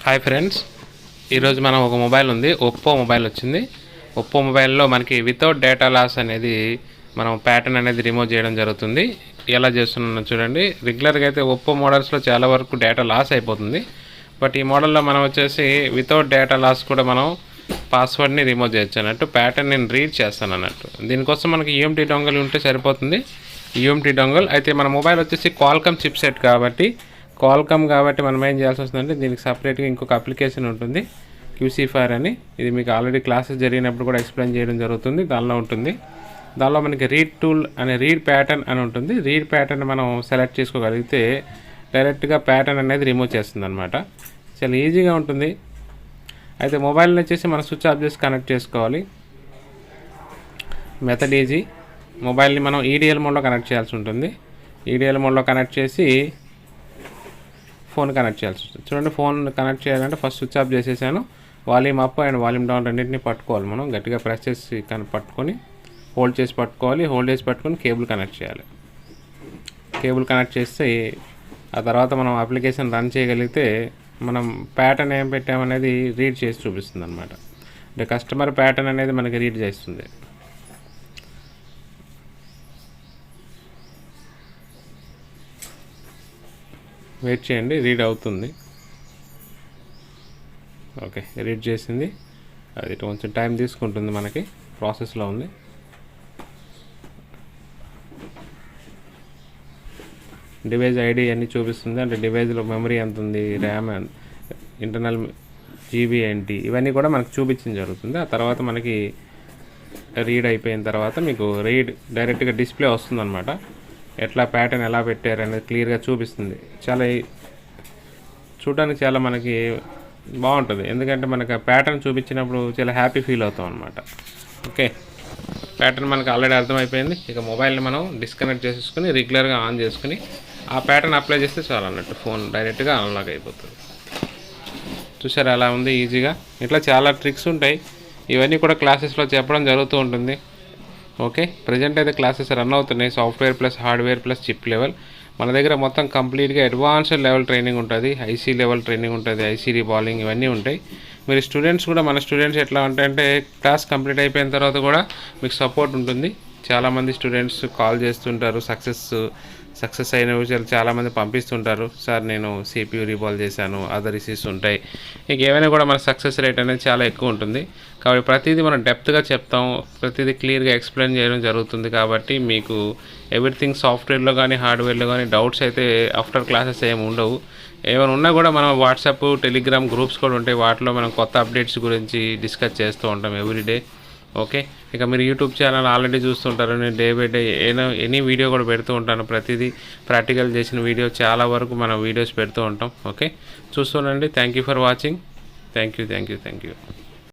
Hi friends, ఈరోజు మనం ఒక మొబైల్ ఉంది, ఒప్పో మొబైల్ వచ్చింది. ఒప్పో మొబైల్లో మనకి వితౌట్ డేటా లాస్ అనేది మనం ప్యాటర్న్ అనేది రిమూవ్ చేయడం జరుగుతుంది. ఎలా చేస్తున్నానో చూడండి. రెగ్యులర్గా అయితే ఒప్పో మోడల్స్లో చాలా వరకు డేటా లాస్ అయిపోతుంది. బట్ ఈ మోడల్లో మనం వచ్చేసి వితౌట్ డేటా లాస్ కూడా మనం పాస్వర్డ్ని రిమూవ్ చేయొచ్చు అన్నట్టు. ప్యాటర్న్ నేను రీడ్ చేస్తాను అన్నట్టు. దీనికోసం మనకి యూఎంటీ డొంగల్ ఉంటే సరిపోతుంది. యూఎంటీ డొంగల్ అయితే మన మొబైల్ వచ్చేసి క్వాల్కమ్ చిప్ సెట్ కాబట్టి మనం ఏం చేయాల్సి వస్తుందంటే దీనికి సపరేట్గా ఇంకొక అప్లికేషన్ ఉంటుంది, QC4 అని. ఇది మీకు ఆల్రెడీ క్లాసెస్ జరిగినప్పుడు కూడా ఎక్స్ప్లెయిన్ చేయడం జరుగుతుంది. దానిలో ఉంటుంది. దానిలో మనకి రీడ్ టూల్ అనే రీడ్ ప్యాటర్న్ అని ఉంటుంది. రీడ్ ప్యాటర్న్ మనం సెలెక్ట్ చేసుకోగలిగితే డైరెక్ట్గా ప్యాటర్న్ అనేది రిమూవ్ చేస్తుంది అనమాట. చాలా ఈజీగా ఉంటుంది. అయితే మొబైల్ని వచ్చేసి మనం స్విచ్ ఆఫ్ చేసి కనెక్ట్ చేసుకోవాలి. Method easy. మొబైల్ని మనం EDL మోడ్లో కనెక్ట్ చేయాల్సి ఉంటుంది. EDL మోడ్లో కనెక్ట్ చేసి ఫోన్ కనెక్ట్ చేయాల్సి ఉంటుంది. చూడండి, ఫోన్ కనెక్ట్ చేయాలంటే ఫస్ట్ స్విచ్ ఆఫ్ చేసేసాను. Volume up and volume down రెండింటిని పట్టుకోవాలి. మనం గట్టిగా ప్రెస్ చేసి పట్టుకొని హోల్డ్ చేసి పట్టుకోవాలి. హోల్డ్ చేసి పట్టుకొని కేబుల్ కనెక్ట్ చేయాలి. కేబుల్ కనెక్ట్ చేస్తే ఆ తర్వాత మనం అప్లికేషన్ రన్ చేయగలిగితే మనం ప్యాటర్న్ ఏం పెట్టామనేది రీడ్ చేసి చూపిస్తుంది అనమాట. అంటే కస్టమర్ ప్యాటర్న్ అనేది మనకి రీడ్ చేస్తుంది. వెయిట్ చేయండి, రీడ్ అవుతుంది. ఓకే, రీడ్ చేసింది. అది కొంచెం టైం తీసుకుంటుంది, మనకి ప్రాసెస్లో ఉంది. డివైస్ ఐడి అన్నీ చూపిస్తుంది. అంటే డివైస్లో మెమరీ ఎంత ఉంది, ర్యామ్, ఇంటర్నల్ GB ఏంటి, ఇవన్నీ కూడా మనకు చూపించడం జరుగుతుంది. ఆ తర్వాత మనకి రీడ్ అయిపోయిన తర్వాత మీకు రీడ్ డైరెక్ట్గా డిస్ప్లే వస్తుందన్నమాట. ఎట్లా ప్యాటర్న్ ఎలా పెట్టారు అనేది క్లియర్గా చూపిస్తుంది. చాలా చూడడానికి చాలా మనకి బాగుంటుంది. ఎందుకంటే మనకు ఆ ప్యాటర్న్ చూపించినప్పుడు చాలా హ్యాపీ ఫీల్ అవుతాం అనమాట. ఓకే, ప్యాటర్న్ మనకు ఆల్రెడీ అర్థమైపోయింది. ఇక మొబైల్ని మనం డిస్కనెక్ట్ చేసేసుకుని రెగ్యులర్గా ఆన్ చేసుకుని ఆ ప్యాటర్న్ అప్లై చేస్తే చాలు అన్నట్టు. ఫోన్ డైరెక్ట్గా అన్లాక్ అయిపోతుంది. చూసారా ఎలా ఉంది ఈజీగా. ఇట్లా చాలా ట్రిక్స్ ఉంటాయి. ఇవన్నీ కూడా క్లాసెస్లో చెప్పడం జరుగుతూ ఉంటుంది. ఓకే, ప్రజెంట్ అయితే క్లాసెస్ రన్ అవుతున్నాయి. Software plus hardware plus chip level. మన దగ్గర మొత్తం కంప్లీట్గా అడ్వాన్స్డ్ లెవెల్ ట్రైనింగ్ ఉంటుంది. IC లెవెల్ ట్రైనింగ్ ఉంటుంది, IC రీబాలింగ్, ఇవన్నీ ఉంటాయి. మీరు స్టూడెంట్స్ కూడా, మన స్టూడెంట్స్ ఎట్లా అంటే క్లాస్ కంప్లీట్ అయిపోయిన తర్వాత కూడా మీకు సపోర్ట్ ఉంటుంది. చాలామంది స్టూడెంట్స్ కాల్ చేస్తుంటారు. సక్సెస్ అయిన విషయాలు చాలామంది పంపిస్తుంటారు. సార్ నేను CPU రీబాల్ చేశాను, అదర్ ఇష్యూస్ ఉంటాయి. ఇక ఏమైనా కూడా మన సక్సెస్ రేట్ అనేది చాలా ఎక్కువ ఉంటుంది. కాబట్టి ప్రతిదీ మనం డెప్త్గా చెప్తాం, ప్రతిదీ క్లియర్గా ఎక్స్ప్లెయిన్ చేయడం జరుగుతుంది. కాబట్టి మీకు ఎవ్రీథింగ్ సాఫ్ట్వేర్లో కానీ హార్డ్వేర్లో కానీ డౌట్స్ అయితే ఆఫ్టర్ క్లాసెస్ ఏమి ఉండవు. ఏమైనా ఉన్నా కూడా మనం వాట్సాప్, టెలిగ్రామ్ గ్రూప్స్ కూడా ఉంటాయి. వాటిలో మనం కొత్త అప్డేట్స్ గురించి డిస్కస్ చేస్తూ ఉంటాం ఎవ్రీడే. ఓకే, ఇక మీరు యూట్యూబ్ ఛానల్ ఆల్రెడీ చూస్తుంటారు. నేను day by day any video కూడా పెడుతూ ఉంటాను. ప్రతిదీ ప్రాక్టికల్ చేసిన వీడియో చాలా వరకు మనం వీడియోస్ పెడుతూ ఉంటాం. ఓకే, చూస్తుండండి. Thank you for watching. Thank you.